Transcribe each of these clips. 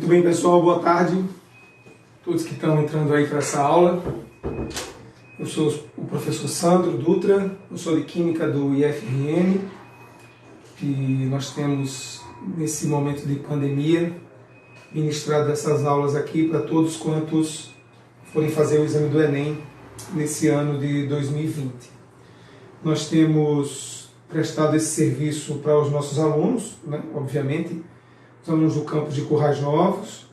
Muito bem, pessoal, boa tarde. Todos que estão entrando aí para essa aula. Eu sou o professor Sandro Dutra, eu sou de Química do IFRN e nós temos, nesse momento de pandemia, ministrado essas aulas aqui para todos quantos forem fazer o exame do Enem nesse ano de 2020. Nós temos prestado esse serviço para os nossos alunos, né, obviamente, os alunos do campus de Currais Novos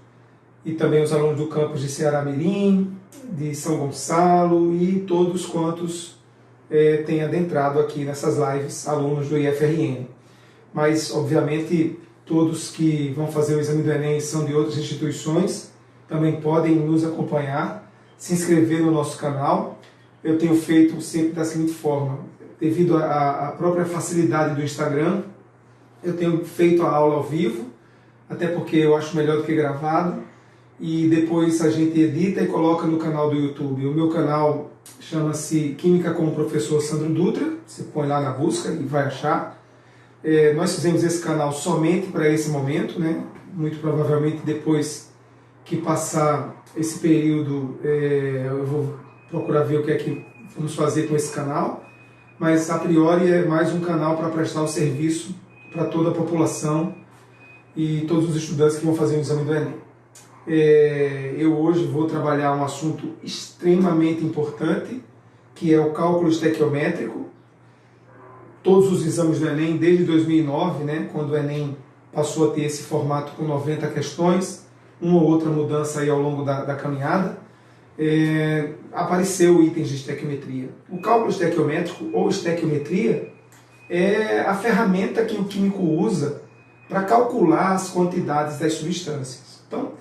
e também os alunos do campus de Ceará Mirim, de São Gonçalo e todos quantos têm adentrado aqui nessas lives, alunos do IFRN. Mas, obviamente, todos que vão fazer o exame do Enem e são de outras instituições também podem nos acompanhar, se inscrever no nosso canal. Eu tenho feito sempre da seguinte forma: devido à própria facilidade do Instagram, eu tenho feito a aula ao vivo, até porque eu acho melhor do que gravado, e depois a gente edita e coloca no canal do YouTube. O meu canal chama-se Química com o Professor Sandro Dutra, você põe lá na busca e vai achar. Nós fizemos esse canal somente para esse momento, né? Muito provavelmente depois que passar esse período eu vou procurar ver o que é que vamos fazer com esse canal, mas a priori é mais um canal para prestar o serviço para toda a população e todos os estudantes que vão fazer o exame do Enem. Eu hoje vou trabalhar um assunto extremamente importante, que é o cálculo estequiométrico. Todos os exames do Enem, desde 2009, né, quando o Enem passou a ter esse formato com 90 questões, uma ou outra mudança aí ao longo da caminhada, apareceu itens de estequiometria. O cálculo estequiométrico, ou estequiometria, é a ferramenta que o químico usa para calcular as quantidades das substâncias. Então,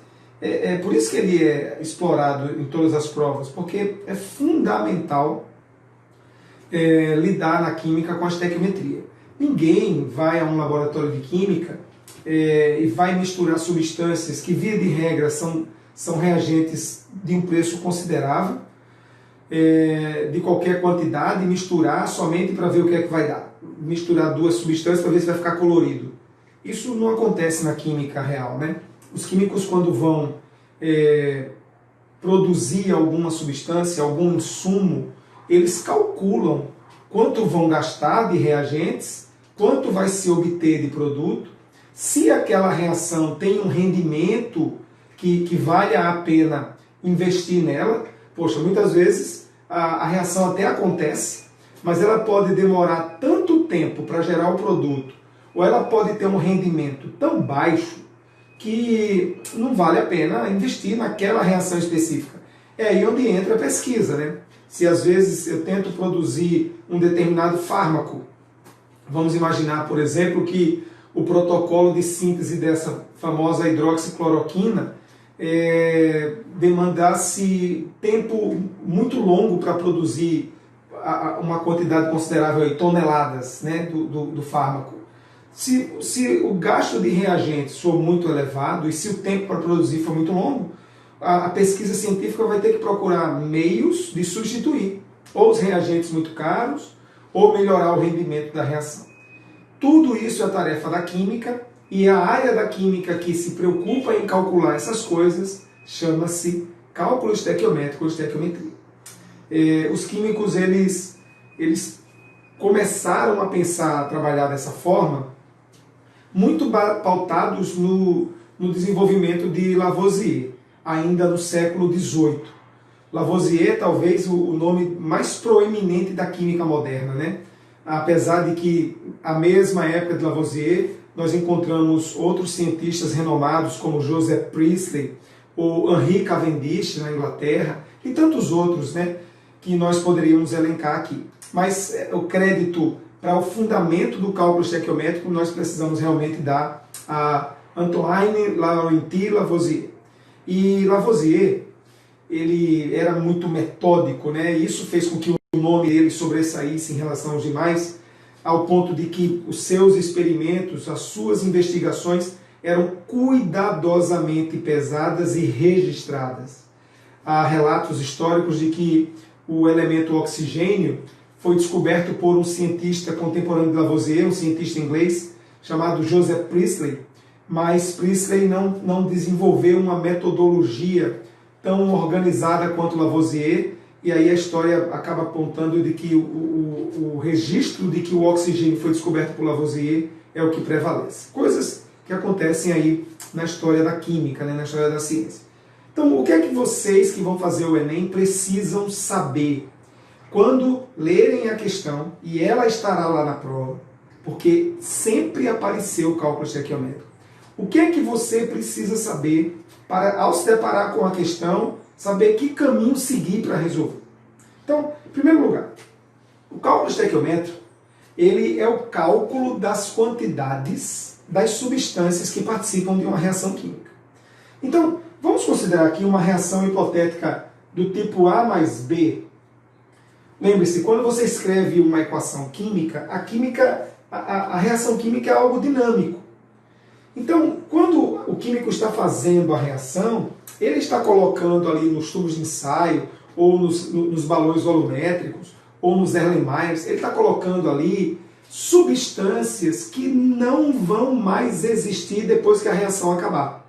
é por isso que ele é explorado em todas as provas, porque é fundamental lidar na química com a estequiometria. Ninguém vai a um laboratório de química e vai misturar substâncias que, via de regra, são reagentes de um preço considerável, de qualquer quantidade, e misturar somente para ver o que é que vai dar. Misturar duas substâncias para ver se vai ficar colorido. Isso não acontece na química real, né? Os químicos, quando vão produzir alguma substância, algum insumo, eles calculam quanto vão gastar de reagentes, quanto vai se obter de produto, se aquela reação tem um rendimento que vale a pena investir nela. Poxa, muitas vezes a reação até acontece, mas ela pode demorar tanto tempo para gerar o produto, ou ela pode ter um rendimento tão baixo que não vale a pena investir naquela reação específica. É aí onde entra a pesquisa, né? Se às vezes eu tento produzir um determinado fármaco, vamos imaginar, por exemplo, que o protocolo de síntese dessa famosa hidroxicloroquina demandasse tempo muito longo para produzir uma quantidade considerável, toneladas, né, do fármaco. Se o gasto de reagentes for muito elevado e se o tempo para produzir for muito longo, a pesquisa científica vai ter que procurar meios de substituir ou os reagentes muito caros ou melhorar o rendimento da reação. Tudo isso é tarefa da química, e a área da química que se preocupa em calcular essas coisas chama-se cálculo estequiométrico ou estequiometria. Os químicos eles começaram a pensar, a trabalhar dessa forma, muito pautados no desenvolvimento de Lavoisier, ainda no século XVIII. Lavoisier, talvez o nome mais proeminente da química moderna, né? Apesar de que, a mesma época de Lavoisier, nós encontramos outros cientistas renomados, como Joseph Priestley, ou Henri Cavendish, na Inglaterra, e tantos outros, né, que nós poderíamos elencar aqui. Mas o crédito para o fundamento do cálculo estequiométrico nós precisamos realmente dar a Antoine Laurenti Lavoisier. E Lavoisier, ele era muito metódico, né? E isso fez com que o nome dele sobressaísse em relação aos demais, ao ponto de que os seus experimentos, as suas investigações eram cuidadosamente pesadas e registradas. Há relatos históricos de que o elemento oxigênio foi descoberto por um cientista contemporâneo de Lavoisier, um cientista inglês chamado Joseph Priestley, mas Priestley não desenvolveu uma metodologia tão organizada quanto Lavoisier, e aí a história acaba apontando de que o registro de que o oxigênio foi descoberto por Lavoisier é o que prevalece. Coisas que acontecem aí na história da química, né, na história da ciência. Então, o que é que vocês que vão fazer o Enem precisam saber quando lerem a questão, e ela estará lá na prova, porque sempre apareceu o cálculo estequiométrico. O que é que você precisa saber para, ao se deparar com a questão, saber que caminho seguir para resolver? Então, em primeiro lugar, o cálculo estequiométrico, ele é o cálculo das quantidades das substâncias que participam de uma reação química. Então, vamos considerar aqui uma reação hipotética do tipo A mais B. Lembre-se, quando você escreve uma equação química, a reação química é algo dinâmico. Então, quando o químico está fazendo a reação, ele está colocando ali nos tubos de ensaio, ou nos balões volumétricos, ou nos Erlenmeyers, ele está colocando ali substâncias que não vão mais existir depois que a reação acabar.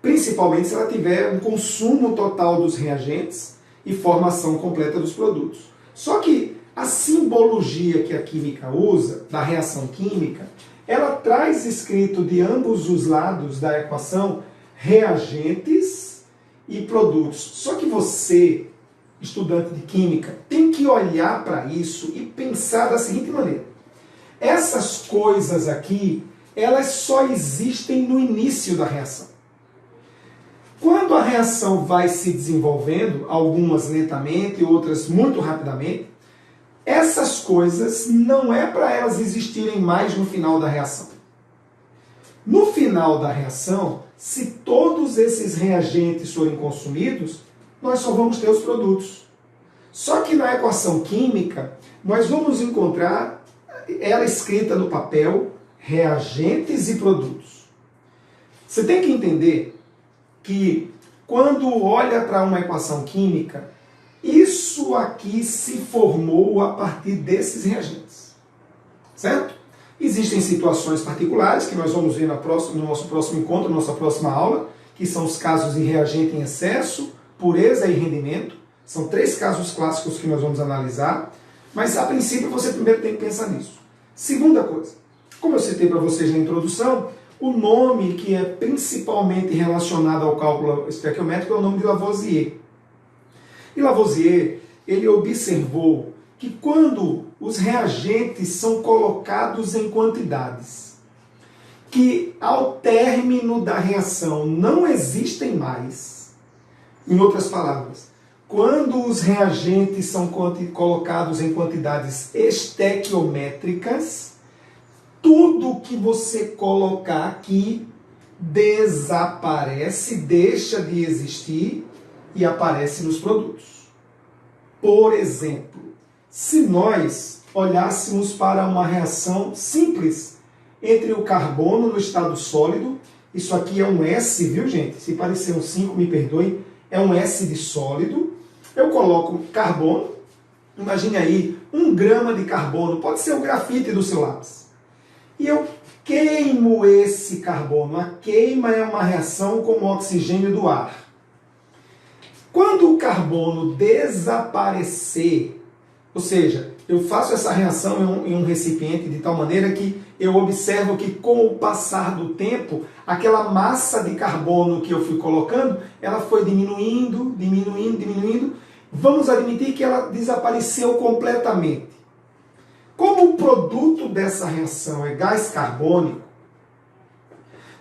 Principalmente se ela tiver um consumo total dos reagentes e formação completa dos produtos. Só que a simbologia que a química usa, da reação química, ela traz escrito de ambos os lados da equação reagentes e produtos. Só que você, estudante de química, tem que olhar para isso e pensar da seguinte maneira. Essas coisas aqui, elas só existem no início da reação. Quando a reação vai se desenvolvendo, algumas lentamente, outras muito rapidamente, essas coisas não é para elas existirem mais no final da reação. No final da reação, se todos esses reagentes forem consumidos, nós só vamos ter os produtos. Só que na equação química, nós vamos encontrar ela escrita no papel, reagentes e produtos. Você tem que entender que quando olha para uma equação química, isso aqui se formou a partir desses reagentes. Certo? Existem situações particulares que nós vamos ver no nosso próximo encontro, na nossa próxima aula, que são os casos de reagente em excesso, pureza e rendimento. São 3 casos clássicos que nós vamos analisar, mas a princípio você primeiro tem que pensar nisso. Segunda coisa, como eu citei para vocês na introdução, o nome que é principalmente relacionado ao cálculo estequiométrico é o nome de Lavoisier. E Lavoisier, ele observou que quando os reagentes são colocados em quantidades que ao término da reação não existem mais, em outras palavras, quando os reagentes são colocados em quantidades estequiométricas, tudo que você colocar aqui desaparece, deixa de existir e aparece nos produtos. Por exemplo, se nós olhássemos para uma reação simples entre o carbono no estado sólido, isso aqui é um S, viu gente? Se parecer um 5, me perdoe, é um S de sólido. Eu coloco carbono, imagine aí 1 grama de carbono, pode ser o grafite do seu lápis. E eu queimo esse carbono. A queima é uma reação com o oxigênio do ar. Quando o carbono desaparecer, ou seja, eu faço essa reação em um recipiente de tal maneira que eu observo que com o passar do tempo, aquela massa de carbono que eu fui colocando, ela foi diminuindo, diminuindo, diminuindo. Vamos admitir que ela desapareceu completamente. Como o produto dessa reação é gás carbônico,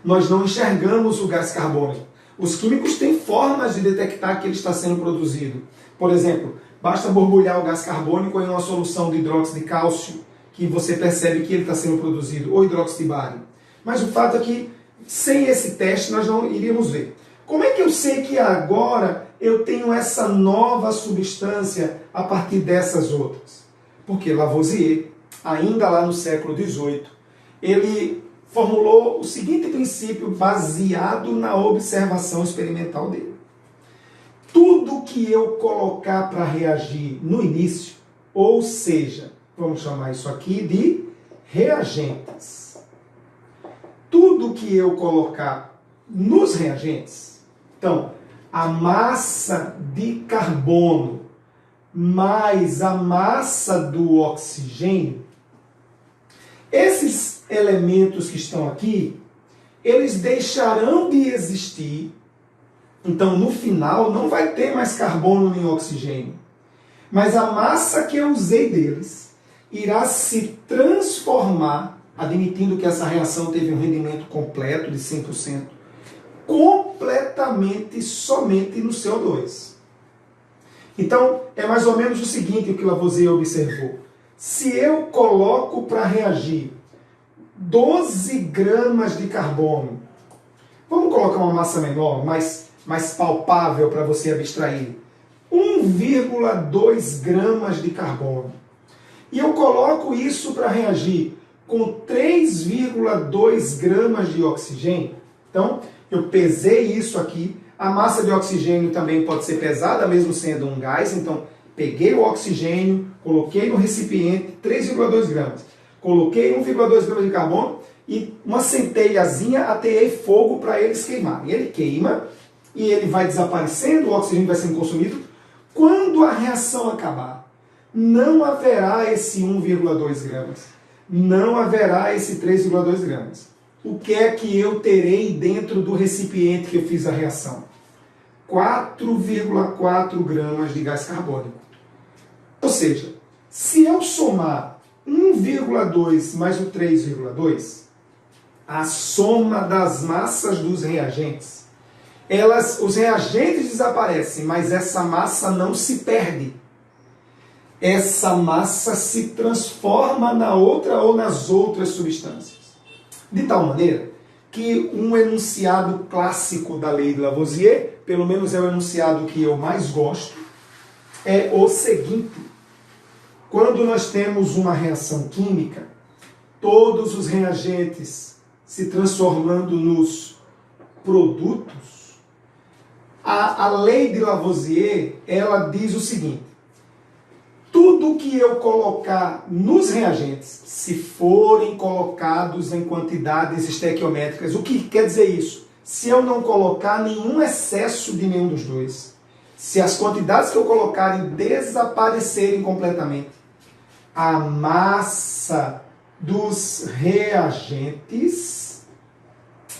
nós não enxergamos o gás carbônico. Os químicos têm formas de detectar que ele está sendo produzido. Por exemplo, basta borbulhar o gás carbônico em uma solução de hidróxido de cálcio, que você percebe que ele está sendo produzido, ou hidróxido de bário. Mas o fato é que, sem esse teste, nós não iríamos ver. Como é que eu sei que agora eu tenho essa nova substância a partir dessas outras? Porque Lavoisier, ainda lá no século XVIII, ele formulou o seguinte princípio baseado na observação experimental dele. Tudo que eu colocar para reagir no início, ou seja, vamos chamar isso aqui de reagentes. Tudo que eu colocar nos reagentes, então, a massa de carbono mais a massa do oxigênio, esses elementos que estão aqui, eles deixarão de existir. Então, no final, não vai ter mais carbono nem oxigênio. Mas a massa que eu usei deles irá se transformar, admitindo que essa reação teve um rendimento completo de 100%, completamente somente no CO2. Então, é mais ou menos o seguinte o que Lavoisier observou. Se eu coloco para reagir 12 gramas de carbono, vamos colocar uma massa menor, mais palpável para você abstrair, 1,2 gramas de carbono, e eu coloco isso para reagir com 3,2 gramas de oxigênio, então eu pesei isso aqui. A massa de oxigênio também pode ser pesada, mesmo sendo um gás. Então, peguei o oxigênio, coloquei no recipiente 3,2 gramas. Coloquei 1,2 gramas de carbono e uma centelhazinha, ateei fogo para eles queimarem. Ele queima e ele vai desaparecendo, o oxigênio vai sendo consumido. Quando a reação acabar, não haverá esse 1,2 gramas. Não haverá esse 3,2 gramas. O que é que eu terei dentro do recipiente que eu fiz a reação? 4,4 gramas de gás carbônico. Ou seja, se eu somar 1,2 mais o 3,2, a soma das massas dos reagentes, os reagentes desaparecem, mas essa massa não se perde. Essa massa se transforma na outra ou nas outras substâncias. De tal maneira que um enunciado clássico da lei de Lavoisier, pelo menos é o enunciado que eu mais gosto, é o seguinte: quando nós temos uma reação química, todos os reagentes se transformando nos produtos, a lei de Lavoisier, ela diz o seguinte: tudo que eu colocar nos reagentes, se forem colocados em quantidades estequiométricas, o que quer dizer isso? Se eu não colocar nenhum excesso de nenhum dos dois, se as quantidades que eu colocarem desaparecerem completamente, a massa dos reagentes,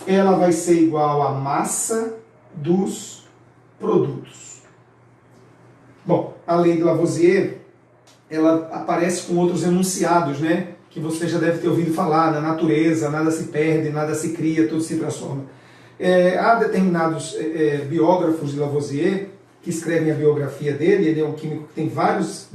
ela vai ser igual à massa dos produtos. Bom, a lei de Lavoisier, ela aparece com outros enunciados, né? Que você já deve ter ouvido falar: na natureza, nada se perde, nada se cria, tudo se transforma. Há determinados biógrafos de Lavoisier que escrevem a biografia dele. Ele é um químico que tem vários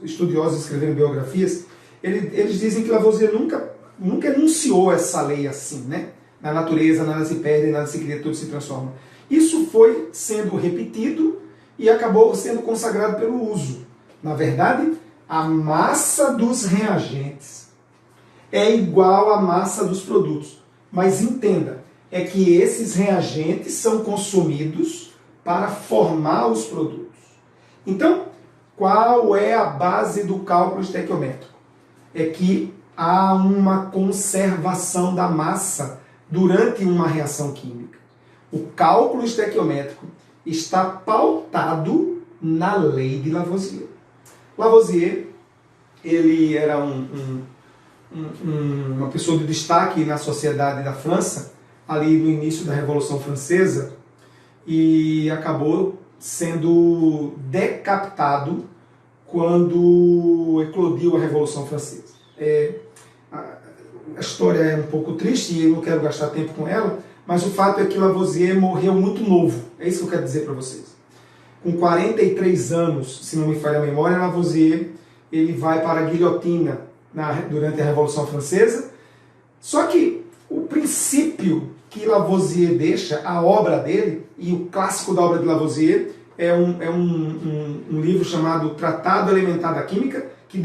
estudiosos escrevendo biografias. Eles dizem que Lavoisier nunca enunciou essa lei assim, né? Na natureza, nada se perde, nada se cria, tudo se transforma. Isso foi sendo repetido e acabou sendo consagrado pelo uso. Na verdade, a massa dos reagentes é igual à massa dos produtos. Mas entenda, é que esses reagentes são consumidos para formar os produtos. Então, qual é a base do cálculo estequiométrico? É que há uma conservação da massa durante uma reação química. O cálculo estequiométrico está pautado na lei de Lavoisier. Lavoisier, ele era uma pessoa de destaque na sociedade da França, ali no início da Revolução Francesa, e acabou sendo decapitado quando eclodiu a Revolução Francesa. A história é um pouco triste e eu não quero gastar tempo com ela, mas o fato é que Lavoisier morreu muito novo. É isso que eu quero dizer para vocês. Com 43 anos, se não me falha a memória, Lavoisier ele vai para a guilhotina durante a Revolução Francesa. Só que o princípio que Lavoisier deixa, a obra dele, e o clássico da obra de Lavoisier, é um livro chamado Tratado Elementar da Química, que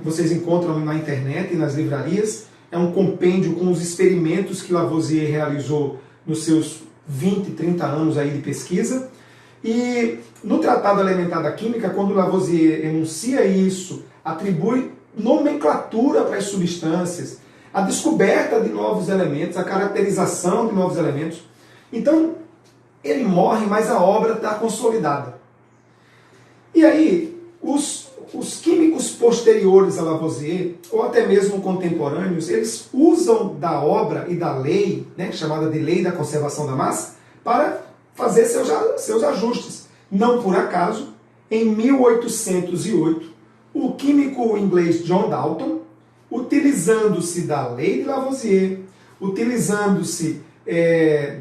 vocês encontram na internet e nas livrarias. É um compêndio com os experimentos que Lavoisier realizou nos seus 20, 30 anos aí de pesquisa. E no Tratado Elementar da Química, quando Lavoisier enuncia isso, atribui nomenclatura para as substâncias, a descoberta de novos elementos, a caracterização de novos elementos. Então, ele morre, mas a obra está consolidada. E aí, os químicos posteriores a Lavoisier, ou até mesmo contemporâneos, eles usam da obra e da lei, né, chamada de Lei da Conservação da Massa, para fazer seus ajustes. Não por acaso, em 1808, o químico inglês John Dalton, utilizando-se da Lei de Lavoisier, utilizando-se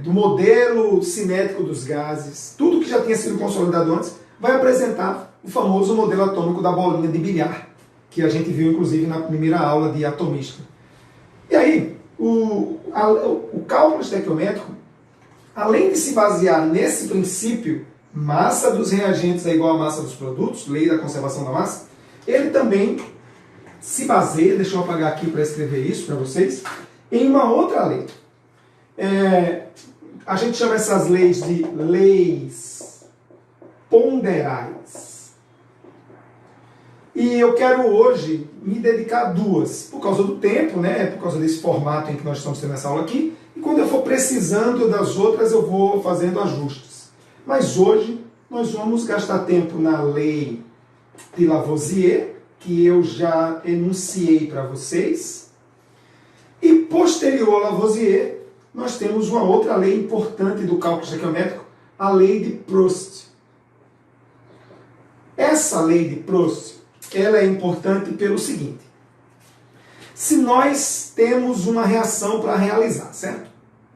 do modelo cinético dos gases, tudo que já tinha sido consolidado antes, vai apresentar o famoso modelo atômico da bolinha de bilhar, que a gente viu inclusive na primeira aula de atomística. E aí, o cálculo estequiométrico, além de se basear nesse princípio, massa dos reagentes é igual à massa dos produtos, lei da conservação da massa, ele também se baseia, deixa eu apagar aqui para escrever isso para vocês, em uma outra lei. A gente chama essas leis de leis ponderais. E eu quero hoje me dedicar a duas, por causa do tempo, né? Por causa desse formato em que nós estamos tendo essa aula aqui. E quando eu for precisando das outras, eu vou fazendo ajustes. Mas hoje nós vamos gastar tempo na lei de Lavoisier, que eu já enunciei para vocês. E posterior a Lavoisier, nós temos uma outra lei importante do cálculo estequiométrico, a lei de Proust. Essa lei de Proust, ela é importante pelo seguinte: se nós temos uma reação para realizar, certo?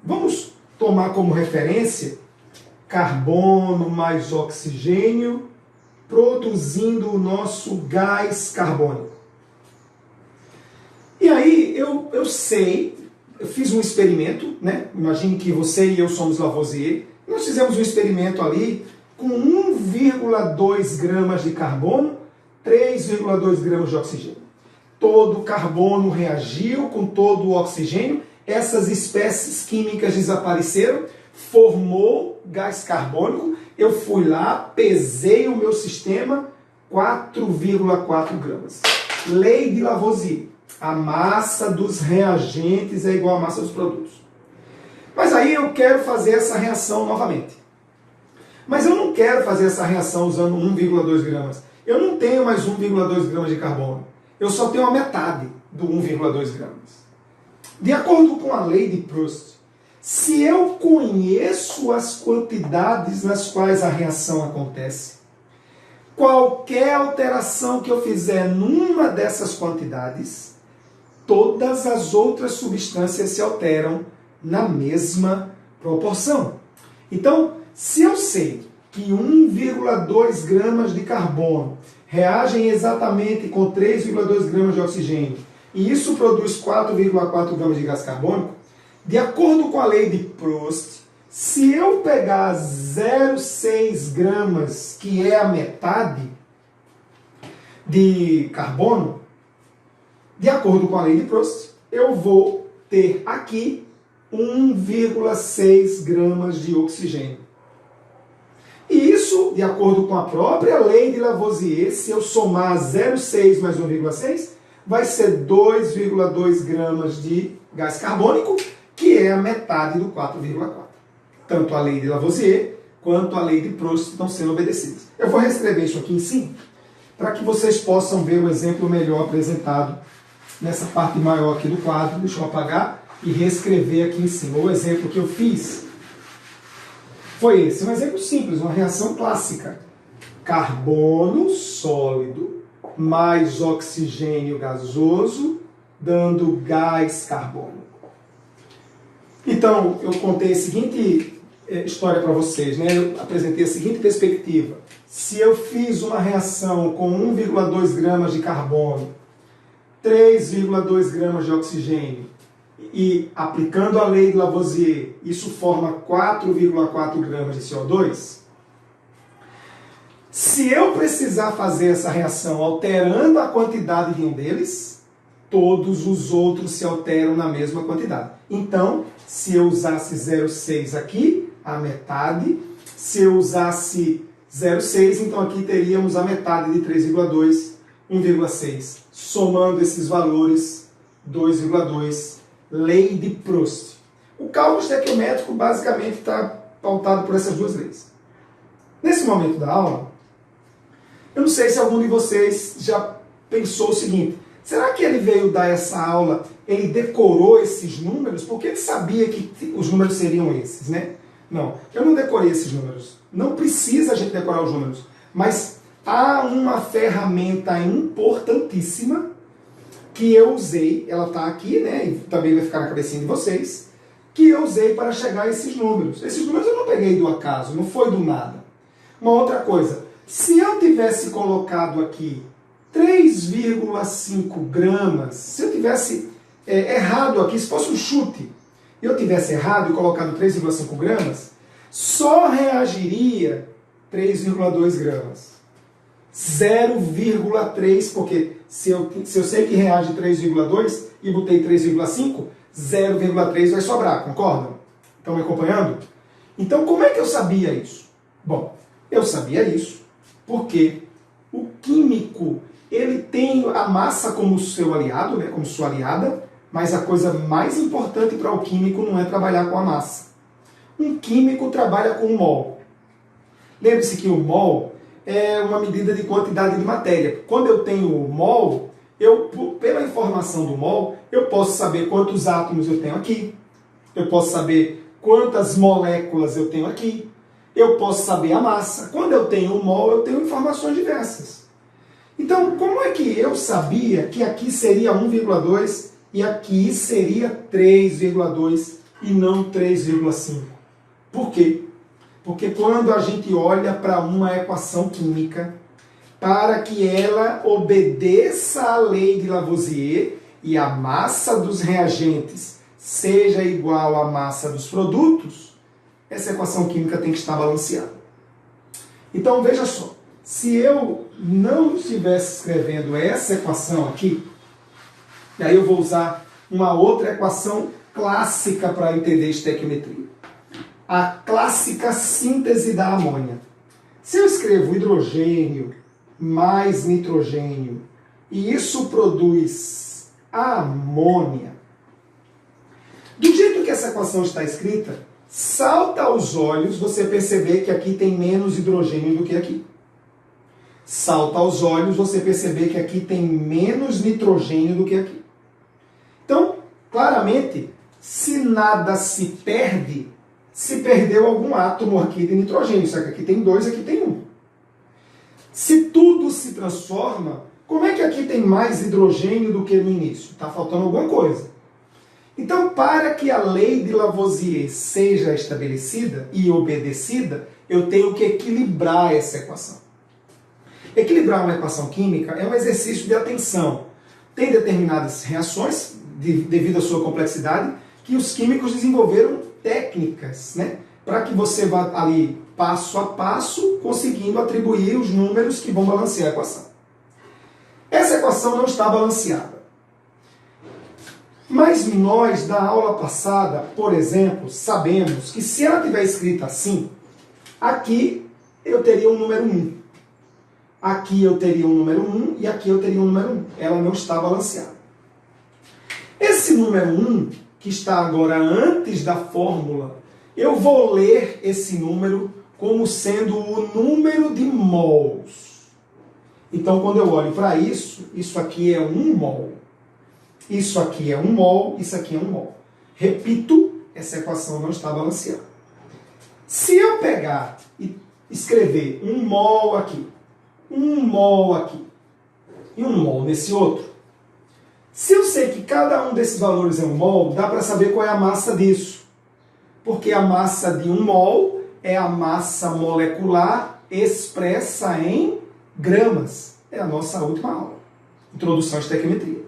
Vamos tomar como referência carbono mais oxigênio, produzindo o nosso gás carbônico. E aí eu sei, eu fiz um experimento, né? Imagine que você e eu somos Lavoisier. Nós fizemos um experimento ali com 1,2 gramas de carbono, 3,2 gramas de oxigênio. Todo o carbono reagiu com todo o oxigênio, essas espécies químicas desapareceram, formou gás carbônico, eu fui lá, pesei o meu sistema, 4,4 gramas. Lei de Lavoisier. A massa dos reagentes é igual à massa dos produtos. Mas aí eu quero fazer essa reação novamente. Mas eu não quero fazer essa reação usando 1,2 gramas. Eu não tenho mais 1,2 gramas de carbono. Eu só tenho a metade do 1,2 gramas. De acordo com a lei de Proust, se eu conheço as quantidades nas quais a reação acontece, qualquer alteração que eu fizer numa dessas quantidades, todas as outras substâncias se alteram na mesma proporção. Então, se eu sei que 1,2 gramas de carbono reagem exatamente com 3,2 gramas de oxigênio, e isso produz 4,4 gramas de gás carbônico, de acordo com a lei de Proust, se eu pegar 0,6 gramas, que é a metade de carbono, de acordo com a lei de Proust, eu vou ter aqui 1,6 gramas de oxigênio. E isso, de acordo com a própria lei de Lavoisier, se eu somar 0,6 mais 1,6, vai ser 2,2 gramas de gás carbônico, que é a metade do 4,4. Tanto a lei de Lavoisier quanto a lei de Proust estão sendo obedecidas. Eu vou reescrever isso aqui em cima, para que vocês possam ver o exemplo melhor apresentado nessa parte maior aqui do quadro. Deixa eu apagar e reescrever aqui em cima. O exemplo que eu fiz foi esse, um exemplo simples, uma reação clássica. Carbono sólido mais oxigênio gasoso, dando gás carbônico. Então, eu contei a seguinte história para vocês, né? Eu apresentei a seguinte perspectiva. Se eu fiz uma reação com 1,2 gramas de carbono, 3,2 gramas de oxigênio, e aplicando a lei de Lavoisier, isso forma 4,4 gramas de CO2, se eu precisar fazer essa reação alterando a quantidade de um deles, todos os outros se alteram na mesma quantidade. Então, se eu usasse 0,6 aqui, a metade. Se eu usasse 0,6, então aqui teríamos a metade de 3,2, 1,6. Somando esses valores, 2,2, lei de Proust. O cálculo estequiométrico basicamente está pautado por essas duas leis. Nesse momento da aula, eu não sei se algum de vocês já pensou o seguinte: será que ele veio dar essa aula, ele decorou esses números, porque ele sabia que os números seriam esses, né? Não, eu não decorei esses números. Não precisa a gente decorar os números. Mas há uma ferramenta importantíssima que eu usei, ela está aqui, né? E também vai ficar na cabecinha de vocês, que eu usei para chegar a esses números. Esses números eu não peguei do acaso, não foi do nada. Uma outra coisa, se eu tivesse colocado aqui 3,5 gramas, se eu tivesse errado aqui, se fosse um chute, e eu tivesse errado e colocado 3,5 gramas, só reagiria 3,2 gramas. 0,3, porque se eu sei que reage 3,2 e botei 3,5, 0,3 vai sobrar, concordam? Estão me acompanhando? Então, como é que eu sabia isso? Bom, eu sabia isso porque o químico, ele tem a massa como seu aliado, né, como sua aliada, mas a coisa mais importante para o químico não é trabalhar com a massa. Um químico trabalha com o mol. Lembre-se que o mol é uma medida de quantidade de matéria. Quando eu tenho o mol, pela informação do mol, eu posso saber quantos átomos eu tenho aqui, eu posso saber quantas moléculas eu tenho aqui, eu posso saber a massa. Quando eu tenho o mol, eu tenho informações diversas. Então, como é que eu sabia que aqui seria 1,2 e aqui seria 3,2 e não 3,5? Por quê? Porque quando a gente olha para uma equação química, para que ela obedeça à lei de Lavoisier e a massa dos reagentes seja igual à massa dos produtos, essa equação química tem que estar balanceada. Então veja só, se eu não estivesse escrevendo essa equação aqui, e aí eu vou usar uma outra equação clássica para entender estequiometria. A clássica síntese da amônia. Se eu escrevo hidrogênio mais nitrogênio e isso produz amônia, do jeito que essa equação está escrita, salta aos olhos você perceber que aqui tem menos hidrogênio do que aqui. Salta aos olhos você perceber que aqui tem menos nitrogênio do que aqui. Então, claramente, se nada se perde, se perdeu algum átomo aqui de nitrogênio. Só que aqui tem 2, aqui tem 1. Se tudo se transforma, como é que aqui tem mais hidrogênio do que no início? Está faltando alguma coisa. Então, para que a lei de Lavoisier seja estabelecida e obedecida, eu tenho que equilibrar essa equação. Equilibrar uma equação química é um exercício de atenção. Tem determinadas reações, devido à sua complexidade, que os químicos desenvolveram técnicas, né, para que você vá ali passo a passo, conseguindo atribuir os números que vão balancear a equação. Essa equação não está balanceada. Mas nós, da aula passada, por exemplo, sabemos que se ela tiver escrita assim, aqui eu teria um número 1. Aqui eu teria um número 1 e aqui eu teria um número 1. Ela não está balanceada. Esse número 1, que está agora antes da fórmula, eu vou ler esse número como sendo o número de mols. Então, quando eu olho para isso, isso aqui é 1 mol. Isso aqui é 1 mol, isso aqui é 1 mol. Repito, essa equação não está balanceada. Se eu pegar e escrever 1 mol aqui, 1 mol aqui e 1 mol nesse outro, se eu sei que cada um desses valores é 1 mol, dá para saber qual é a massa disso. Porque a massa de 1 mol é a massa molecular expressa em gramas. É a nossa última aula. Introdução à estequiometria.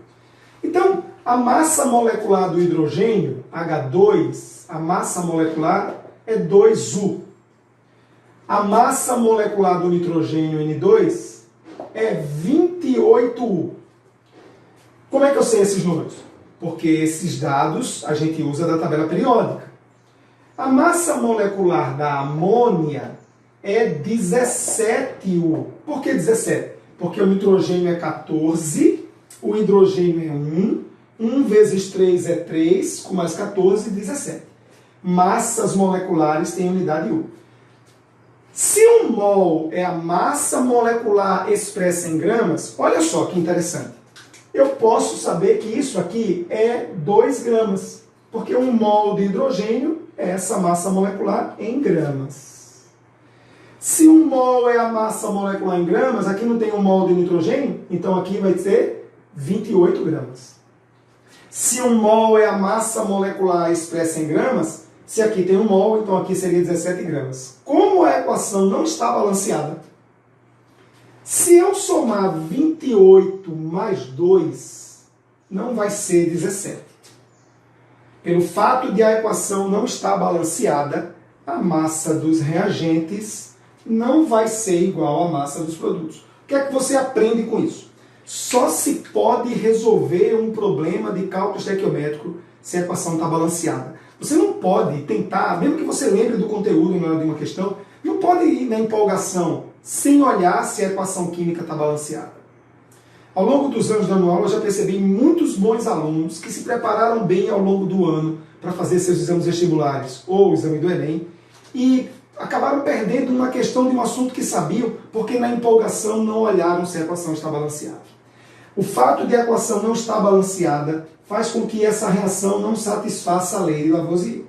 Então, a massa molecular do hidrogênio, H2, a massa molecular é 2U. A massa molecular do nitrogênio, N2, é 28U. Como é que eu sei esses números? Porque esses dados a gente usa da tabela periódica. A massa molecular da amônia é 17U. Por que 17? Porque o nitrogênio é 14, o hidrogênio é 1 1 vezes 3 é 3, com mais 14, 17. Massas moleculares têm unidade U. Se um mol é a massa molecular expressa em gramas, olha só que interessante. Eu posso saber que isso aqui é 2 gramas, porque 1 mol de hidrogênio é essa massa molecular em gramas. Se 1 mol é a massa molecular em gramas, aqui não tem 1 mol de nitrogênio, então aqui vai ter 28 gramas. Se 1 mol é a massa molecular expressa em gramas, se aqui tem 1 mol, então aqui seria 17 gramas. Como a equação não está balanceada, se eu somar 28 mais 2, não vai ser 17. Pelo fato de a equação não estar balanceada, a massa dos reagentes não vai ser igual à massa dos produtos. O que é que você aprende com isso? Só se pode resolver um problema de cálculo estequiométrico se a equação está balanceada. Você não pode tentar, mesmo que você lembre do conteúdo na hora de uma questão, não pode ir na empolgação sem olhar se a equação química está balanceada. Ao longo dos anos dando aula, eu já percebi muitos bons alunos que se prepararam bem ao longo do ano para fazer seus exames vestibulares ou o exame do Enem e acabaram perdendo uma questão de um assunto que sabiam porque na empolgação não olharam se a equação está balanceada. O fato de a equação não estar balanceada faz com que essa reação não satisfaça a lei de Lavoisier.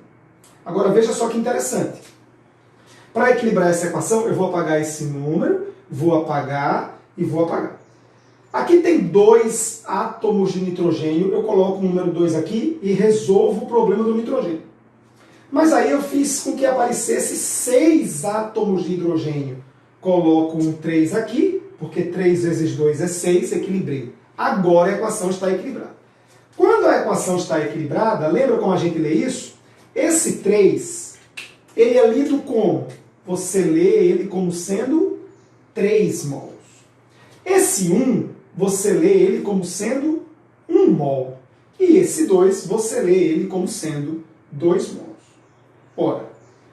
Agora veja só que interessante. Para equilibrar essa equação, eu vou apagar esse número, vou apagar e vou apagar. Aqui tem 2 átomos de nitrogênio, eu coloco o número 2 aqui e resolvo o problema do nitrogênio. Mas aí eu fiz com que aparecesse 6 átomos de hidrogênio. Coloco um 3 aqui, porque 3 vezes 2 é 6, equilibrei. Agora a equação está equilibrada. Quando a equação está equilibrada, lembra como a gente lê isso? Esse 3, ele é lido como? Você lê ele como sendo 3 mols. Esse 1, você lê ele como sendo 1 mol. E esse 2, você lê ele como sendo 2 mols. Ora,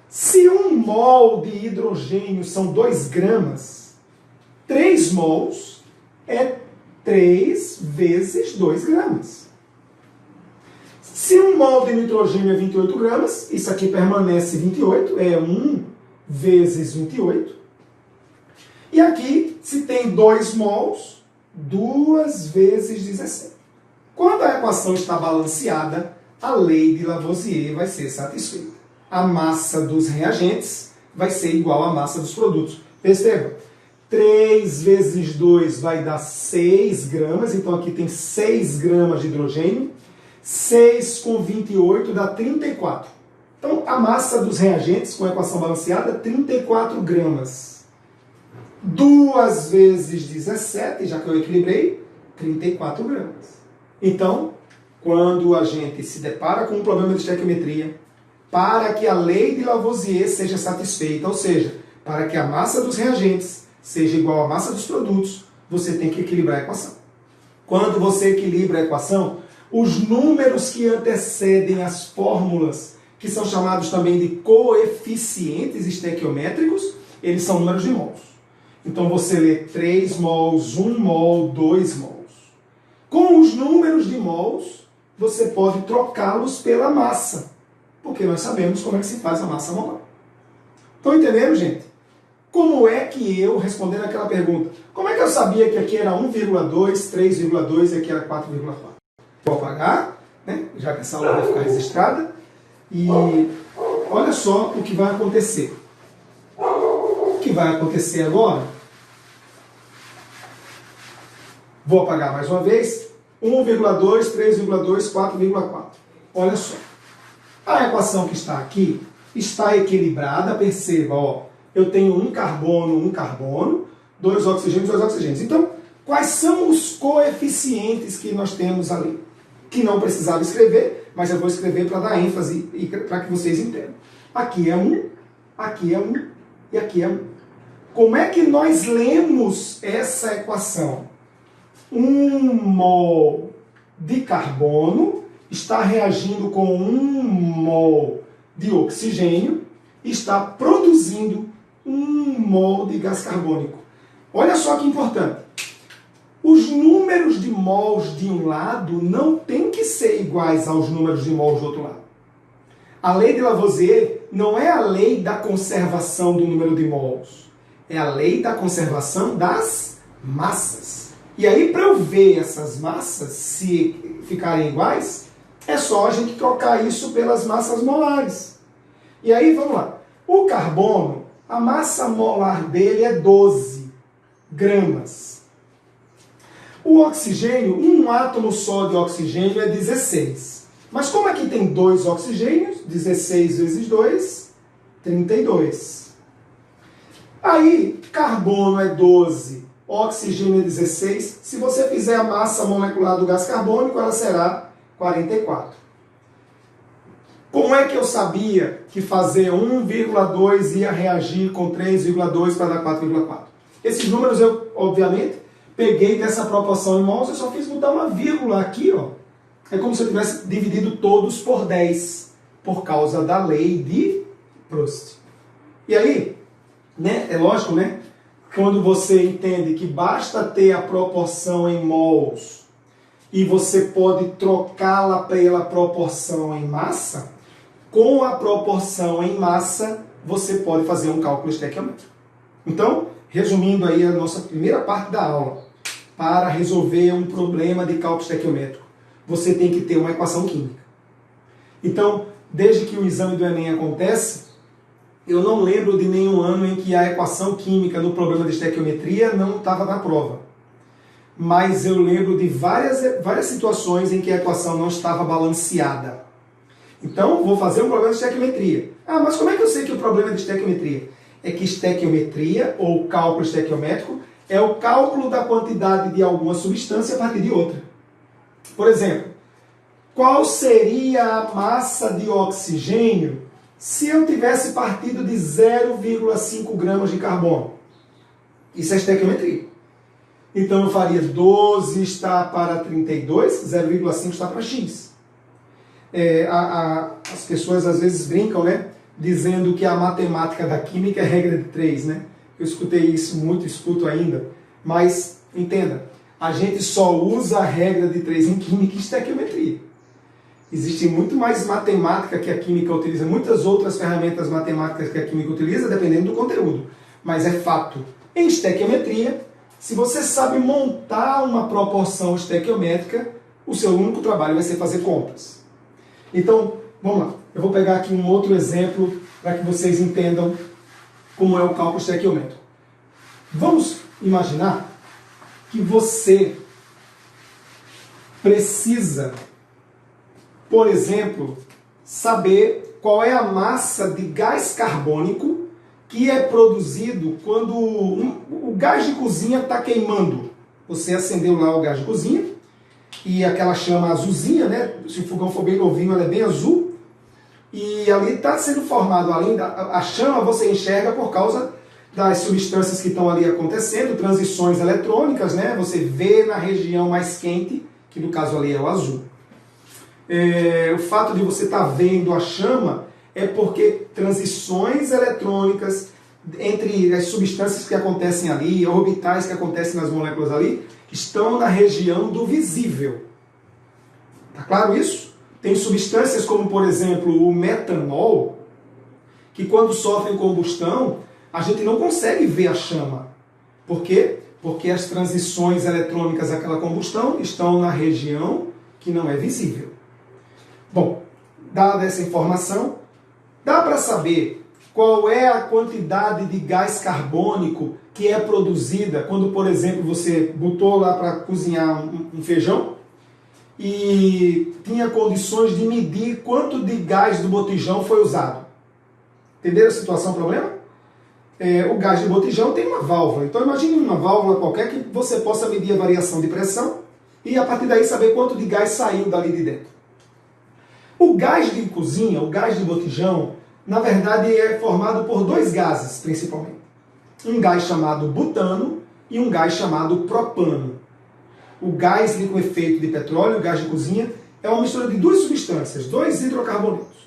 se 1 mol de hidrogênio são 2 gramas, 3 mols é 3 vezes 2 gramas. Se 1 mol de nitrogênio é 28 gramas, isso aqui permanece 28, é 1 vezes 28. E aqui, se tem 2 mols, 2 vezes 17. Quando a equação está balanceada, a lei de Lavoisier vai ser satisfeita. A massa dos reagentes vai ser igual à massa dos produtos. Perceba? 3 vezes 2 vai dar 6 gramas, então aqui tem 6 gramas de hidrogênio. 6 com 28 dá 34. Então, a massa dos reagentes com a equação balanceada, 34 gramas. 2 vezes 17, já que eu equilibrei, 34 gramas. Então, quando a gente se depara com um problema de estequiometria, para que a lei de Lavoisier seja satisfeita, ou seja, para que a massa dos reagentes seja igual à massa dos produtos, você tem que equilibrar a equação. Quando você equilibra a equação, os números que antecedem as fórmulas, que são chamados também de coeficientes estequiométricos, eles são números de mols. Então você lê 3 mols, 1 mol, 2 mols. Com os números de mols, você pode trocá-los pela massa, porque nós sabemos como é que se faz a massa molar. Estão entendendo, gente? Como é que eu, respondendo aquela pergunta, como é que eu sabia que aqui era 1,2, 3,2 e aqui era 4,4? Vou apagar, né? Já que essa aula vai ficar registrada. E olha só o que vai acontecer. O que vai acontecer agora? Vou apagar mais uma vez. 1,2, 3,2, 4,4. Olha só. A equação que está aqui está equilibrada. Perceba, ó, eu tenho um carbono, 2 oxigênios, 2 oxigênios. Então, quais são os coeficientes que nós temos ali? Que não precisava escrever, mas eu vou escrever para dar ênfase e para que vocês entendam. Aqui é 1, aqui é 1 e aqui é 1. Como é que nós lemos essa equação? 1 mol de carbono está reagindo com 1 mol de oxigênio e está produzindo 1 mol de gás carbônico. Olha só que importante. Os números de mols de um lado não tem que ser iguais aos números de mols do outro lado. A lei de Lavoisier não é a lei da conservação do número de mols, é a lei da conservação das massas. E aí, para eu ver essas massas se ficarem iguais, é só a gente trocar isso pelas massas molares. E aí, vamos lá. O carbono, a massa molar dele é 12 gramas. O oxigênio, um átomo só de oxigênio é 16. Mas como aqui tem 2 oxigênios, 16 vezes 2, 32. Aí, carbono é 12, oxigênio é 16. Se você fizer a massa molecular do gás carbônico, ela será 44. Como é que eu sabia que fazer 1,2 ia reagir com 3,2 para dar 4,4? Esses números eu, obviamente, peguei dessa proporção em mols, eu só fiz mudar uma vírgula aqui, ó. É como se eu tivesse dividido todos por 10, por causa da lei de Proust. E aí, né, é lógico, né? Quando você entende que basta ter a proporção em mols e você pode trocá-la pela proporção em massa, com a proporção em massa, você pode fazer um cálculo estequiométrico. Então, resumindo aí a nossa primeira parte da aula, para resolver um problema de cálculo estequiométrico, você tem que ter uma equação química. Então, desde que o exame do Enem acontece, eu não lembro de nenhum ano em que a equação química no problema de estequiometria não estava na prova. Mas eu lembro de várias situações em que a equação não estava balanceada. Então, vou fazer um problema de estequiometria. Ah, mas como é que eu sei que o problema é de estequiometria? É que estequiometria, ou cálculo estequiométrico, é o cálculo da quantidade de alguma substância a partir de outra. Por exemplo, qual seria a massa de oxigênio se eu tivesse partido de 0,5 gramas de carbono? Isso é estequiometria. Então eu faria 12 está para 32, 0,5 está para x. As pessoas às vezes brincam, né? Dizendo que a matemática da química é regra de 3, né? Eu escutei isso muito, escuto ainda. Mas, entenda, a gente só usa a regra de 3 em química e estequiometria. Existe muito mais matemática que a química utiliza, muitas outras ferramentas matemáticas que a química utiliza, dependendo do conteúdo. Mas é fato, em estequiometria, se você sabe montar uma proporção estequiométrica, o seu único trabalho vai ser fazer contas. Então, vamos lá. Eu vou pegar aqui um outro exemplo para que vocês entendam como é o cálculo estequiométrico. Vamos imaginar que você precisa, por exemplo, saber qual é a massa de gás carbônico que é produzido quando o gás de cozinha está queimando. Você acendeu lá o gás de cozinha e aquela chama azulzinha, né? Se o fogão for bem novinho, ela é bem azul. E ali está sendo formado, além da chama, você enxerga por causa das substâncias que estão ali acontecendo, transições eletrônicas, né? Você vê na região mais quente, que no caso ali é o azul. O fato de você estar vendo a chama é porque transições eletrônicas entre as substâncias que acontecem ali, orbitais que acontecem nas moléculas ali, estão na região do visível. Tá claro isso? Tem substâncias como, por exemplo, o metanol, que quando sofrem combustão, a gente não consegue ver a chama. Por quê? Porque as transições eletrônicas daquela combustão estão na região que não é visível. Bom, dada essa informação, dá para saber qual é a quantidade de gás carbônico que é produzida quando, por exemplo, você botou lá para cozinhar um feijão e tinha condições de medir quanto de gás do botijão foi usado. Entenderam a situação, o problema? O gás de botijão tem uma válvula. Então imagine uma válvula qualquer que você possa medir a variação de pressão e a partir daí saber quanto de gás saiu dali de dentro. O gás de cozinha, o gás de botijão, na verdade é formado por 2 gases, principalmente. Um gás chamado butano e um gás chamado propano. O gás liquefeito de petróleo, o gás de cozinha, é uma mistura de 2 substâncias, 2 hidrocarbonetos.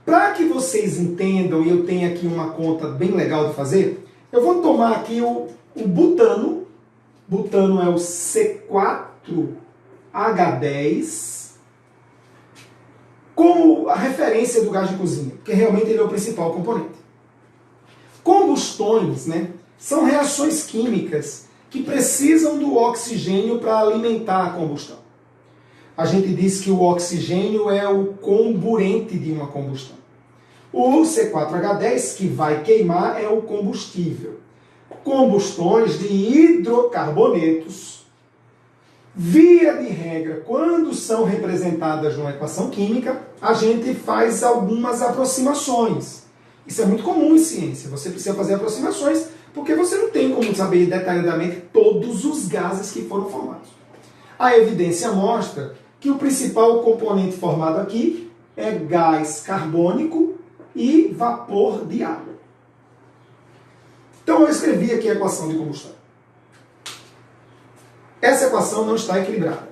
Para que vocês entendam, e eu tenho aqui uma conta bem legal de fazer, eu vou tomar aqui o butano. Butano é o C4H10 como a referência do gás de cozinha, porque realmente ele é o principal componente. Combustões, né, são reações químicas que precisam do oxigênio para alimentar a combustão. A gente diz que o oxigênio é o comburente de uma combustão. O C4H10, que vai queimar, é o combustível. Combustões de hidrocarbonetos, via de regra, quando são representadas numa equação química, a gente faz algumas aproximações. Isso é muito comum em ciência. Você precisa fazer aproximações porque você não tem como saber detalhadamente todos os gases que foram formados. A evidência mostra que o principal componente formado aqui é gás carbônico e vapor de água. Então eu escrevi aqui a equação de combustão. Essa equação não está equilibrada.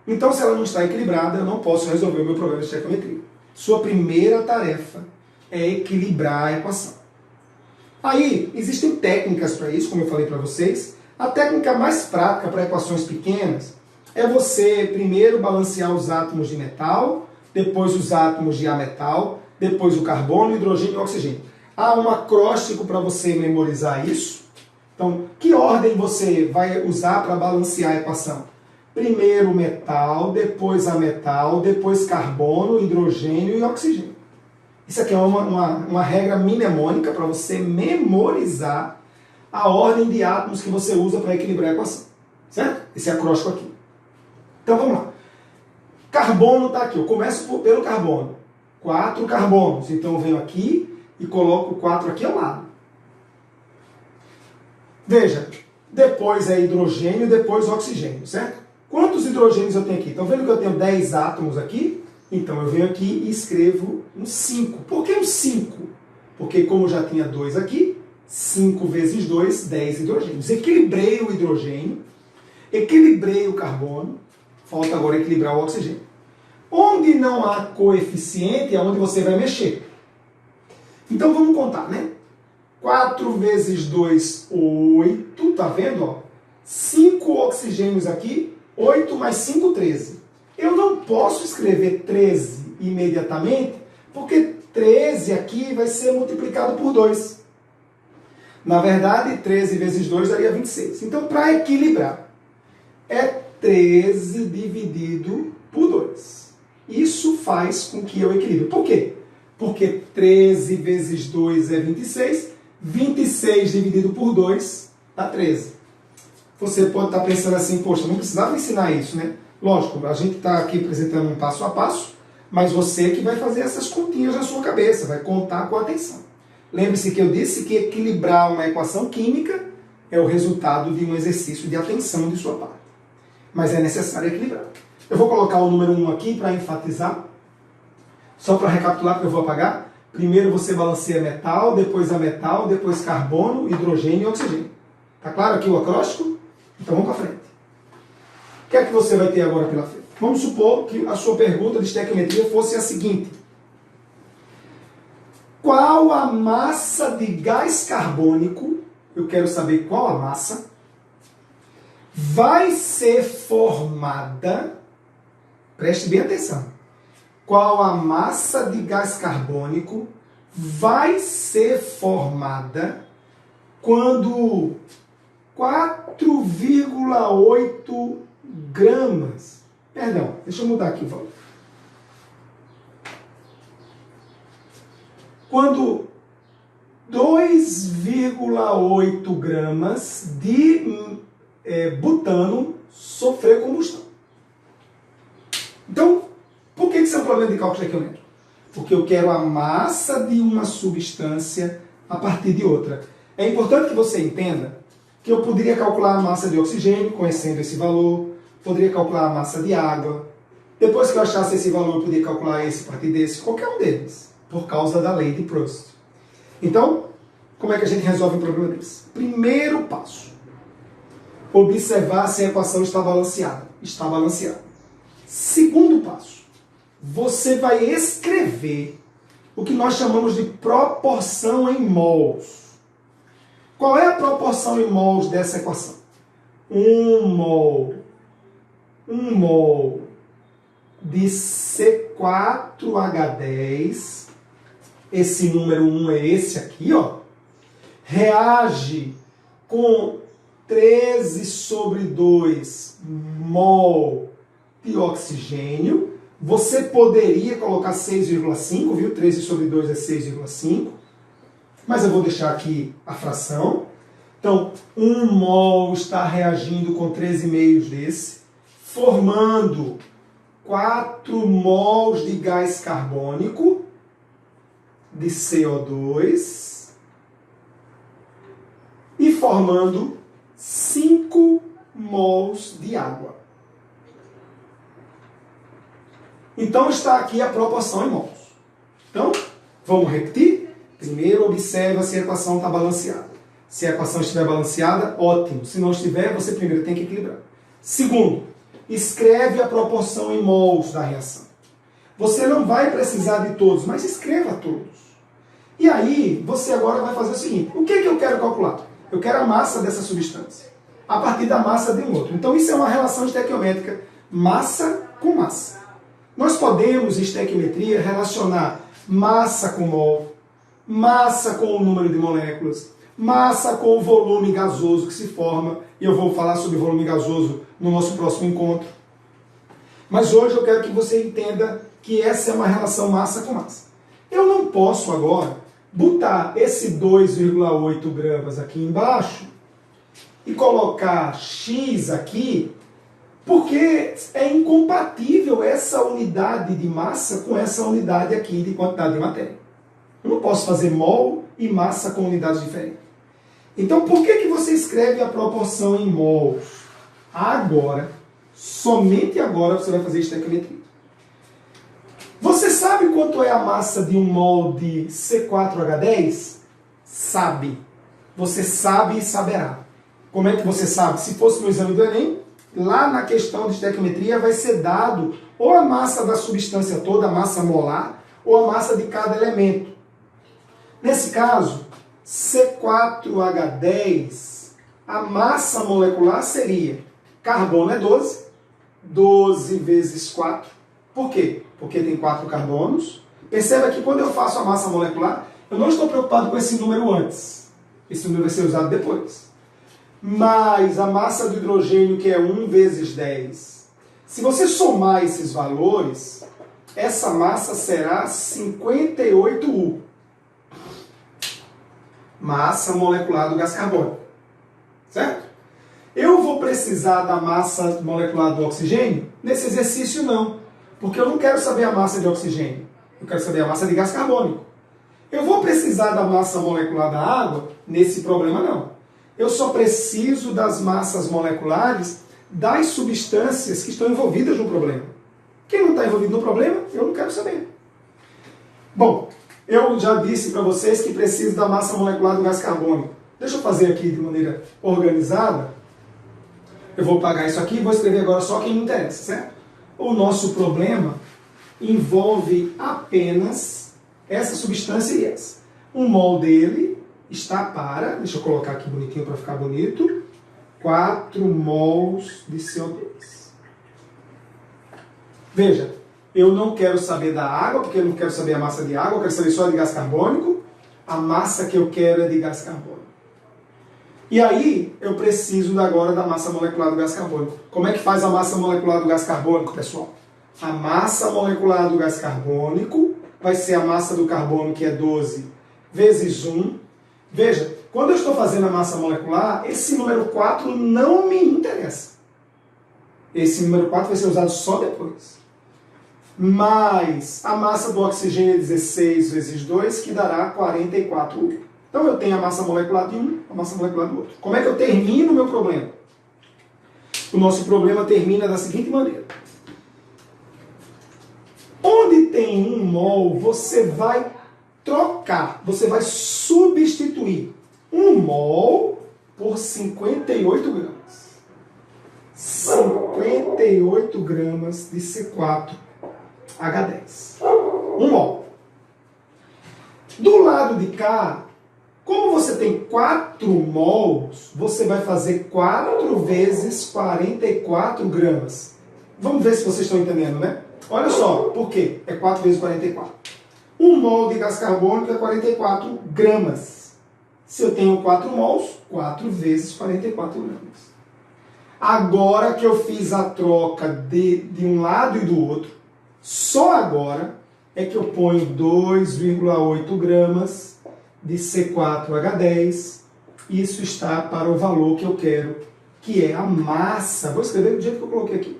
Então, se ela não está equilibrada, eu não posso resolver o meu problema de estequiometria. Sua primeira tarefa é equilibrar a equação. Aí, existem técnicas para isso, como eu falei para vocês. A técnica mais prática para equações pequenas é você primeiro balancear os átomos de metal, depois os átomos de ametal, depois o carbono, hidrogênio e oxigênio. Há um acróstico para você memorizar isso. Então, que ordem você vai usar para balancear a equação? Primeiro metal, depois ametal, depois carbono, hidrogênio e oxigênio. Isso aqui é uma regra mnemônica para você memorizar a ordem de átomos que você usa para equilibrar a equação. Certo? Esse acróstico aqui. Então, vamos lá. Carbono está aqui. Eu começo pelo carbono. 4 carbonos. Então, eu venho aqui e coloco 4 aqui ao lado. Veja, depois é hidrogênio, depois oxigênio, certo? Quantos hidrogênios eu tenho aqui? Estão vendo que eu tenho 10 átomos aqui? Então eu venho aqui e escrevo um 5. Por que um 5? Porque como já tinha 2 aqui, 5 vezes 2, 10 hidrogênios. Equilibrei o hidrogênio, equilibrei o carbono, falta agora equilibrar o oxigênio. Onde não há coeficiente é onde você vai mexer. Então vamos contar, né? 4 vezes 2, 8, tá vendo? Ó? 5 oxigênios aqui, 8 mais 5, 13. Eu não posso escrever 13 imediatamente, porque 13 aqui vai ser multiplicado por 2. Na verdade, 13 vezes 2 daria 26. Então, para equilibrar, é 13 dividido por 2. Isso faz com que eu equilibre. Por quê? Porque 13 vezes 2 é 26. 26 dividido por 2 dá 13. Você pode estar pensando assim, poxa, não precisava ensinar isso, né? Lógico, a gente está aqui apresentando um passo a passo, mas você que vai fazer essas continhas na sua cabeça, vai contar com atenção. Lembre-se que eu disse que equilibrar uma equação química é o resultado de um exercício de atenção de sua parte. Mas é necessário equilibrar. Eu vou colocar o número 1 aqui para enfatizar, só para recapitular, porque eu vou apagar. Primeiro você balanceia metal, depois ametal, depois carbono, hidrogênio e oxigênio. Tá claro aqui o acróstico? Então vamos para frente. O que é que você vai ter agora pela frente? Vamos supor que a sua pergunta de estequiometria fosse a seguinte. Qual a massa de gás carbônico, eu quero saber qual a massa, vai ser formada, preste bem atenção, qual a massa de gás carbônico vai ser formada quando 4,8 gramas, perdão, deixa eu mudar aqui o valor. Quando 2,8 gramas de butano sofrer combustão. Então, por que isso é um problema de cálculo estequiométrico? Porque eu quero a massa de uma substância a partir de outra. É importante que você entenda que eu poderia calcular a massa de oxigênio, conhecendo esse valor, poderia calcular a massa de água. Depois que eu achasse esse valor, eu poderia calcular esse a partir desse, qualquer um deles, por causa da lei de Proust. Então, como é que a gente resolve um problema desse? Primeiro passo, observar se a equação está balanceada. Está balanceada. Segundo passo, você vai escrever o que nós chamamos de proporção em mols. Qual é a proporção em mols dessa equação? 1 mol. 1 mol. de C4H10, esse número 1 é esse aqui, ó, reage com 13/2 mol de oxigênio. Você poderia colocar 6,5, viu? 13/2 é 6,5, mas eu vou deixar aqui a fração. Então, 1 mol está reagindo com 13,5 desse, formando 4 mols de gás carbônico, de CO2, e formando 5 mols de água. Então está aqui a proporção em mols. Então, vamos repetir? Primeiro, observa se a equação está balanceada. Se a equação estiver balanceada, ótimo. Se não estiver, você primeiro tem que equilibrar. Segundo, escreve a proporção em mols da reação. Você não vai precisar de todos, mas escreva todos. E aí, você agora vai fazer o seguinte. O que é que eu quero calcular? Eu quero a massa dessa substância, a partir da massa de um outro. Então, isso é uma relação estequiométrica, massa com massa. Nós podemos, em estequiometria, relacionar massa com mol, massa com o número de moléculas, massa com o volume gasoso que se forma, e eu vou falar sobre volume gasoso no nosso próximo encontro. Mas hoje eu quero que você entenda que essa é uma relação massa com massa. Eu não posso agora botar esse 2,8 gramas aqui embaixo e colocar X aqui, porque é incompatível essa unidade de massa com essa unidade aqui de quantidade de matéria. Eu não posso fazer mol e massa com unidades diferentes. Então, por que você escreve a proporção em mols? Agora, somente agora, você vai fazer estequiometria. Você sabe quanto é a massa de um mol de C4H10? Sabe. Você sabe e saberá. Como é que você sabe? Se fosse no exame do Enem, lá na questão de estequiometria vai ser dado ou a massa da substância toda, a massa molar, ou a massa de cada elemento. Nesse caso, C4H10, a massa molecular seria, carbono é 12, 12 vezes 4. Por quê? Porque tem 4 carbonos. Perceba que quando eu faço a massa molecular, eu não estou preocupado com esse número antes. Esse número vai ser usado depois. Mais a massa do hidrogênio, que é 1 vezes 10. Se você somar esses valores, essa massa será 58U. Massa molecular do gás carbônico. Certo? Eu vou precisar da massa molecular do oxigênio? Nesse exercício, não. Porque eu não quero saber a massa de oxigênio. Eu quero saber a massa de gás carbônico. Eu vou precisar da massa molecular da água? Nesse problema, não. Eu só preciso das massas moleculares das substâncias que estão envolvidas no problema. Quem não está envolvido no problema, eu não quero saber. Bom, eu já disse para vocês que preciso da massa molecular do gás carbônico. Deixa eu fazer aqui de maneira organizada. Eu vou apagar isso aqui e vou escrever agora só quem me interessa, certo? O nosso problema envolve apenas essa substância e essa. Um mol dele está para, deixa eu colocar aqui bonitinho para ficar bonito, 4 mols de CO2. Veja, eu não quero saber da água, porque eu não quero saber a massa de água, eu quero saber só de gás carbônico. A massa que eu quero é de gás carbônico. E aí, eu preciso agora da massa molecular do gás carbônico. Como é que faz a massa molecular do gás carbônico, pessoal? A massa molecular do gás carbônico vai ser a massa do carbono, que é 12, vezes 1. Veja, quando eu estou fazendo a massa molecular, esse número 4 não me interessa. Esse número 4 vai ser usado só depois. Mais a massa do oxigênio é 16 vezes 2, que dará 44. Então eu tenho a massa molecular de um, a massa molecular do outro. Como é que eu termino o meu problema? O nosso problema termina da seguinte maneira. Onde tem 1 mol, você vai trocar, você vai substituir 1 mol por 58 gramas. 58 gramas de C4H10. 1 mol. Do lado de cá, como você tem 4 mols, você vai fazer 4 vezes 44 gramas. Vamos ver se vocês estão entendendo, né? Olha só, por quê? É 4 vezes 44. 1 mol de gás carbônico é 44 gramas. Se eu tenho 4 mols, 4 vezes 44 gramas. Agora que eu fiz a troca de um lado e do outro, só agora é que eu ponho 2,8 gramas de C4H10. Isso está para o valor que eu quero, que é a massa. Vou escrever do jeito que eu coloquei aqui.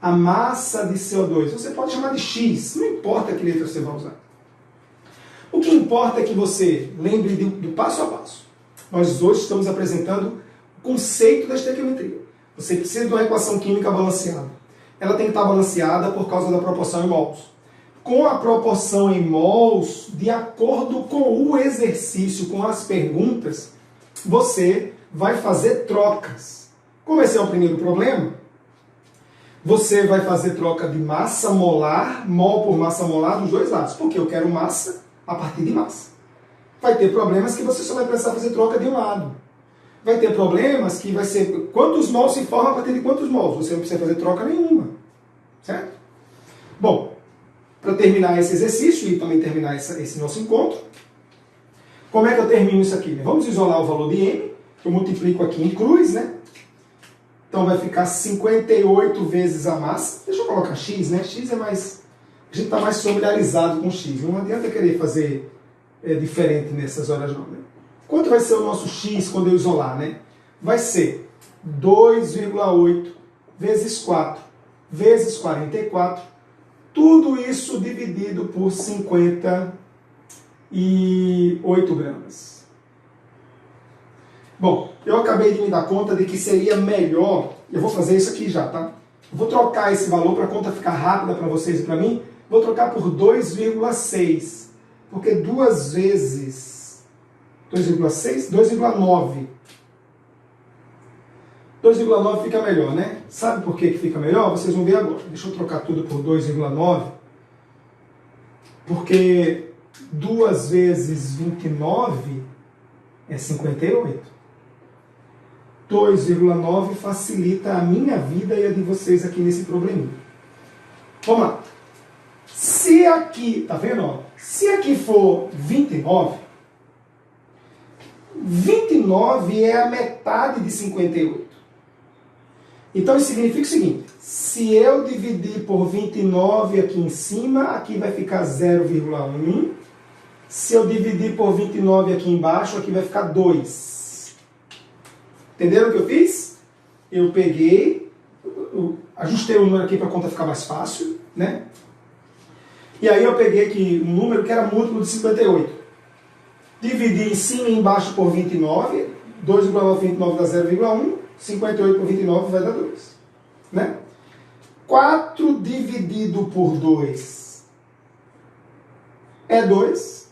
A massa de CO2. Você pode chamar de X, não importa que letra você vai usar. O que importa é que você lembre do passo a passo. Nós hoje estamos apresentando o conceito da estequiometria. Você precisa de uma equação química balanceada. Ela tem que estar balanceada por causa da proporção em mols. Com a proporção em mols, de acordo com o exercício, com as perguntas, você vai fazer trocas. Como esse é o primeiro problema, você vai fazer troca de massa molar, mol por massa molar, dos dois lados. Porque eu quero massa a partir de massa. Vai ter problemas que você só vai precisar fazer troca de um lado. Vai ter problemas que vai ser quantos mols se formam a partir de quantos mols. Você não precisa fazer troca nenhuma. Certo? Bom, para terminar esse exercício e também terminar esse nosso encontro, como é que eu termino isso aqui? Vamos isolar o valor de M, que eu multiplico aqui em cruz, né? Então vai ficar 58 vezes a massa. Deixa eu colocar X, né? X é mais... A gente está mais familiarizado com X. Não adianta querer fazer diferente nessas horas não, né? Quanto vai ser o nosso X quando eu isolar, né? Vai ser 2,8 vezes 4 vezes 44. Tudo isso dividido por 58 gramas. Bom, eu acabei de me dar conta de que seria melhor, eu vou fazer isso aqui já, tá? Eu vou trocar esse valor para a conta ficar rápida para vocês e para mim, vou trocar por 2,6, porque 2 vezes 2,6, 2,9. 2,9 fica melhor, né? Sabe por que fica melhor? Vocês vão ver agora. Deixa eu trocar tudo por 2,9, porque 2 vezes 29 é 58. 2,9 facilita a minha vida e a de vocês aqui nesse probleminha. Vamos lá. Se aqui, tá vendo? Ó? Se aqui for 29, 29 é a metade de 58. Então isso significa o seguinte, se eu dividir por 29 aqui em cima, aqui vai ficar 0,1. Se eu dividir por 29 aqui embaixo, aqui vai ficar 2. Entenderam o que eu fiz? Eu peguei, ajustei o número aqui para a conta ficar mais fácil, né? E aí eu peguei aqui um número que era múltiplo de 58. Dividi em cima e embaixo por 29, 2,9 29 dá 0,1, 58 por 29 vai dar 2. Né? 4 dividido por 2 é 2.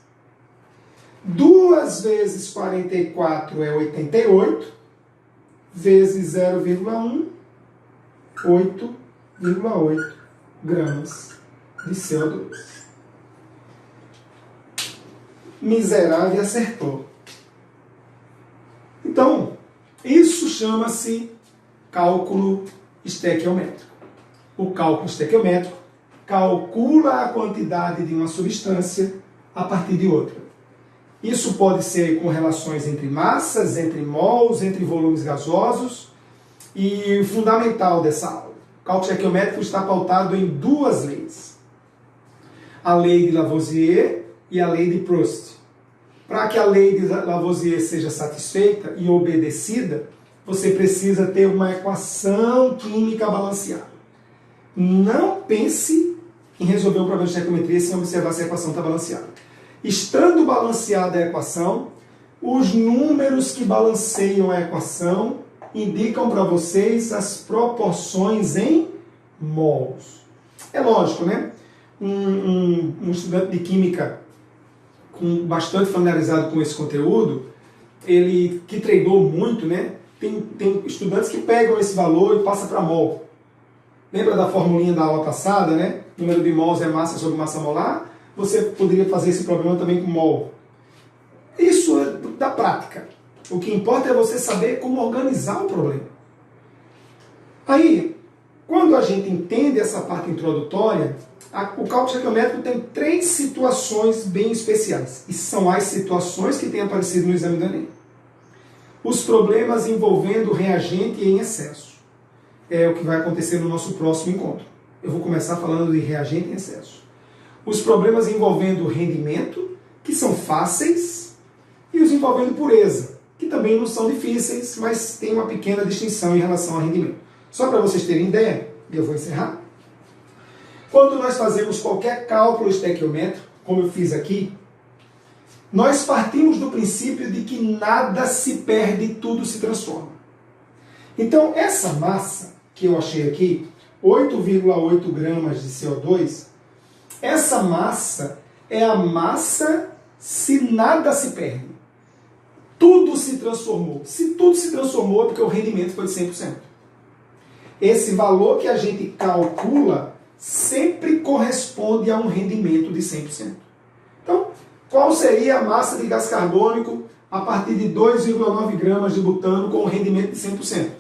2 vezes 44 é 88. Vezes 0,1, 8,8 gramas de CO2. Miserável acertou. Então, isso chama-se cálculo estequiométrico. O cálculo estequiométrico calcula a quantidade de uma substância a partir de outra. Isso pode ser com relações entre massas, entre mols, entre volumes gasosos. E o fundamental dessa aula, o cálculo estequiométrico está pautado em 2 leis. A lei de Lavoisier e a lei de Proust. Para que a lei de Lavoisier seja satisfeita e obedecida, você precisa ter uma equação química balanceada. Não pense em resolver um problema de estequiometria sem observar se a equação está balanceada. Estando balanceada a equação, os números que balanceiam a equação indicam para vocês as proporções em mols. É lógico, né? Um estudante de química bastante familiarizado com esse conteúdo, ele que treinou muito, né? Tem estudantes que pegam esse valor e passam para mol. Lembra da formulinha da aula passada, né? Número de mols é massa sobre massa molar. Você poderia fazer esse problema também com mol. Isso é da prática. O que importa é você saber como organizar o problema. Aí, Quando a gente entende essa parte introdutória, o cálculo estequiométrico tem 3 situações bem especiais. E são as situações que têm aparecido no exame do Enem. Os problemas envolvendo reagente em excesso. É o que vai acontecer no nosso próximo encontro. Eu vou começar falando de reagente em excesso. Os problemas envolvendo rendimento, que são fáceis, e os envolvendo pureza, que também não são difíceis, mas tem uma pequena distinção em relação ao rendimento. Só para vocês terem ideia, e eu vou encerrar. Quando nós fazemos qualquer cálculo estequiométrico, como eu fiz aqui, nós partimos do princípio de que nada se perde, tudo se transforma. Então, essa massa que eu achei aqui, 8,8 gramas de CO2, essa massa é a massa se nada se perde. Tudo se transformou. Se tudo se transformou é porque o rendimento foi de 100%. Esse valor que a gente calcula sempre corresponde a um rendimento de 100%. Então, qual seria a massa de gás carbônico a partir de 2,9 gramas de butano com um rendimento de 100%?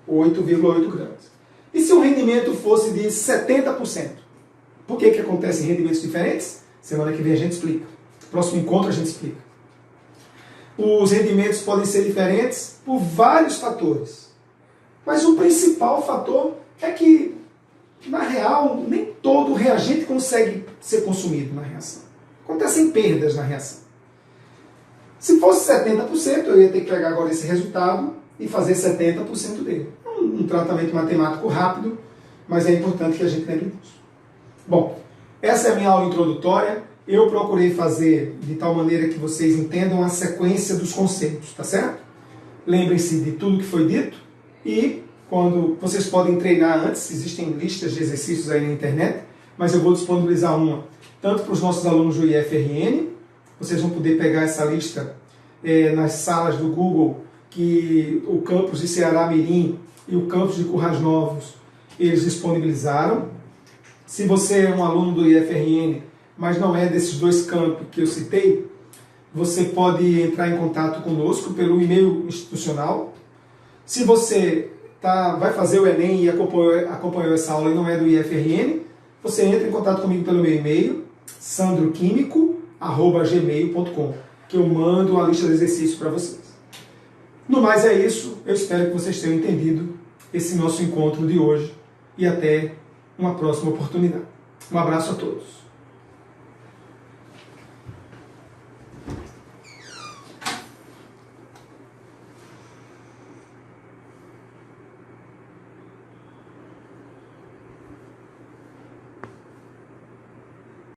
8,8 gramas. E se o rendimento fosse de 70%? Por que acontece em rendimentos diferentes? Semana que vem a gente explica. Próximo encontro a gente explica. Os rendimentos podem ser diferentes por vários fatores. Mas o principal fator é que, na real, nem todo reagente consegue ser consumido na reação. Acontecem perdas na reação. Se fosse 70%, eu ia ter que pegar agora esse resultado e fazer 70% dele. Um tratamento matemático rápido, mas é importante que a gente lembre disso. Bom, essa é a minha aula introdutória. Eu procurei fazer de tal maneira que vocês entendam a sequência dos conceitos, tá certo? Lembrem-se de tudo que foi dito e quando vocês podem treinar antes, existem listas de exercícios aí na internet, mas eu vou disponibilizar uma tanto para os nossos alunos do IFRN, vocês vão poder pegar essa lista nas salas do Google, que o campus de Ceará Mirim e o campus de Currais Novos, eles disponibilizaram. Se você é um aluno do IFRN, mas não é desses 2 campos que eu citei, você pode entrar em contato conosco pelo e-mail institucional. Se você vai fazer o Enem e acompanhou essa aula e não é do IFRN, você entra em contato comigo pelo meu e-mail, sandroquimico@gmail.com, que eu mando a lista de exercícios para vocês. No mais é isso, eu espero que vocês tenham entendido esse nosso encontro de hoje e até uma próxima oportunidade. Um abraço a todos.